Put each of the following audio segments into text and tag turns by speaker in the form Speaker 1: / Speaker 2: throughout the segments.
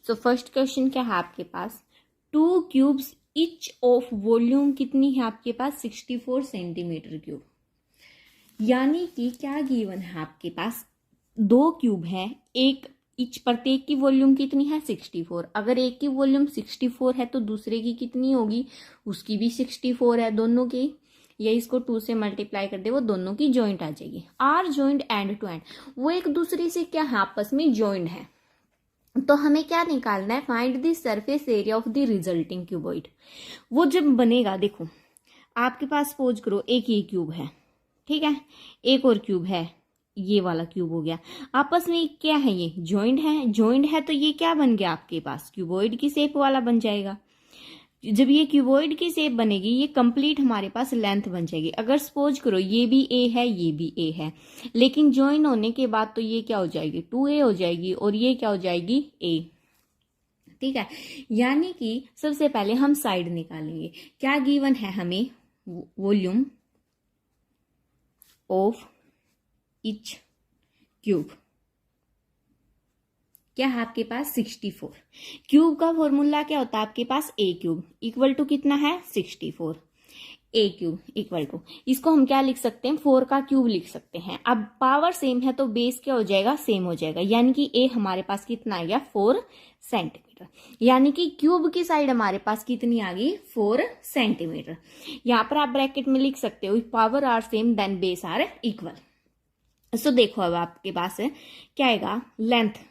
Speaker 1: So first question क्या है आपके पास, 2 क्यूब्स इच ऑफ वॉल्यूम कितनी है आपके पास, 64 सेंटीमीटर क्यूब। यानी कि क्या गिवन है आपके पास, 2 क्यूब है, एक इच, प्रत्येक की वॉल्यूम कितनी है 64। अगर एक की वॉल्यूम 64 है तो दूसरे की कितनी होगी, उसकी भी 64 है, दोनों की, या इसको 2 से मल्टीप्लाई कर दे, वो दोनों की जॉइंट आ जाएगी। Are joint end to end, वो एक दूसरे से क्या है, आपस में जॉइंट है। तो हमें क्या निकालना है, find the surface area of the resulting cuboid. वो जब बनेगा, देखो आपके पास सपोज करो एक ये क्यूब है, ठीक है, एक और क्यूब है, ये वाला क्यूब हो गया, आपस में क्या है, ये जॉइंट है, जॉइंट है तो ये क्या बन गया आपके पास, क्यूबॉइड की शेप वाला बन जाएगा। जब ये क्यूबॉइड की शेप बनेगी, ये कंप्लीट हमारे पास लेंथ बन जाएगी। अगर सपोज करो ये भी ए है, ये भी ए है, लेकिन ज्वाइन होने के बाद तो ये क्या हो जाएगी, 2a हो जाएगी, और ये क्या हो जाएगी, a। ठीक है, यानी कि सबसे पहले हम साइड निकालेंगे। क्या गिवन है हमें, वॉल्यूम ऑफ इच क्यूब, क्या है आपके पास 64। क्यूब का फॉर्मूला क्या होता है आपके पास, ए क्यूब इक्वल टू कितना है 64, ए क्यूब इक्वल टू, इसको हम क्या लिख सकते हैं, 4 का क्यूब लिख सकते हैं। अब पावर सेम है तो बेस क्या हो जाएगा, सेम हो जाएगा, यानी कि ए हमारे पास कितना आ गया 4 सेंटीमीटर, यानी कि क्यूब की साइड हमारे पास कितनी आ गई 4 सेंटीमीटर। यहां पर आप ब्रैकेट में लिख सकते हो, if power are same then base are equal. So देखो अब आपके पास है क्या आएगा, लेंथ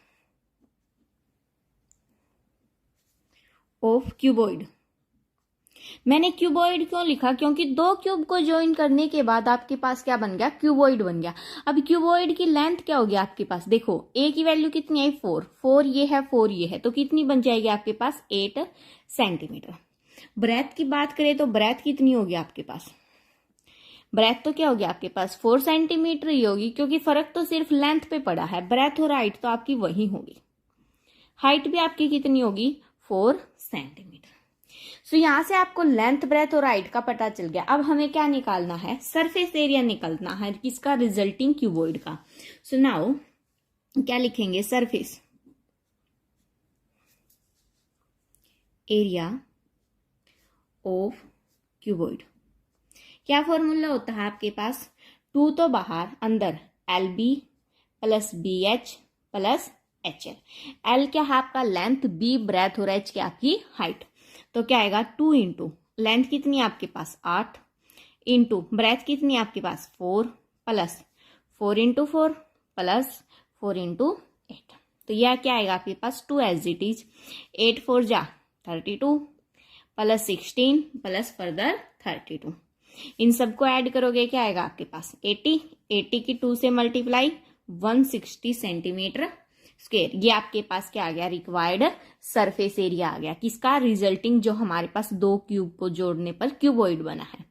Speaker 1: ऑफ क्यूबॉइड। मैंने क्यूबॉइड क्यों लिखा, क्योंकि 2 क्यूब को ज्वाइन करने के बाद आपके पास क्या बन गया, क्यूबॉइड बन गया। अब क्यूबॉइड की लेंथ क्या होगी आपके पास, देखो ए की वैल्यू कितनी आई 4 ये है, 4 ये है, तो कितनी बन जाएगी आपके पास 8 सेंटीमीटर। ब्रेथ की बात करें तो ब्रेथ कितनी होगी आपके पास, ब्रेथ तो क्या होगी आपके पास 4 सेंटीमीटर ही होगी, क्योंकि फर्क तो सिर्फ लेंथ पे पड़ा है, ब्रेथ और हाइट तो आपकी वही होगी, हाइट भी आपकी कितनी होगी 4 सेंटीमीटर। सो यहां से आपको लेंथ, ब्रेथ और हाइट का पता चल गया। अब हमें क्या निकालना है, सरफेस एरिया निकालना है किसका, रिजल्टिंग क्यूबॉइड का। सो नाउ क्या लिखेंगे, सरफेस एरिया ऑफ क्यूबॉइड। क्या फॉर्मूला होता है आपके पास, 2 तो बाहर, अंदर LB plus BH plus HL। L क्या है आपका लेंथ, B ब्रेथ और H क्या आपकी हाइट। तो क्या आएगा 2 इंटू लेंथ कितनी है आपके पास 8, इंटू ब्रेथ कितनी है आपके पास 4, प्लस 4 इंटू 4 प्लस 4 इंटू 8। तो यह क्या आएगा आपके पास 2 एज इट इज, 8 4 जा 32 प्लस 16 प्लस फर्दर 32। इन सबको ऐड करोगे क्या आएगा आपके पास 80, 80 की 2 से मल्टीप्लाई 160 सेंटीमीटर स्क्वायर। ये आपके पास क्या आ गया, रिक्वायर्ड सरफेस एरिया आ गया किसका, रिजल्टिंग जो हमारे पास 2 क्यूब को जोड़ने पर क्यूबॉइड बना है।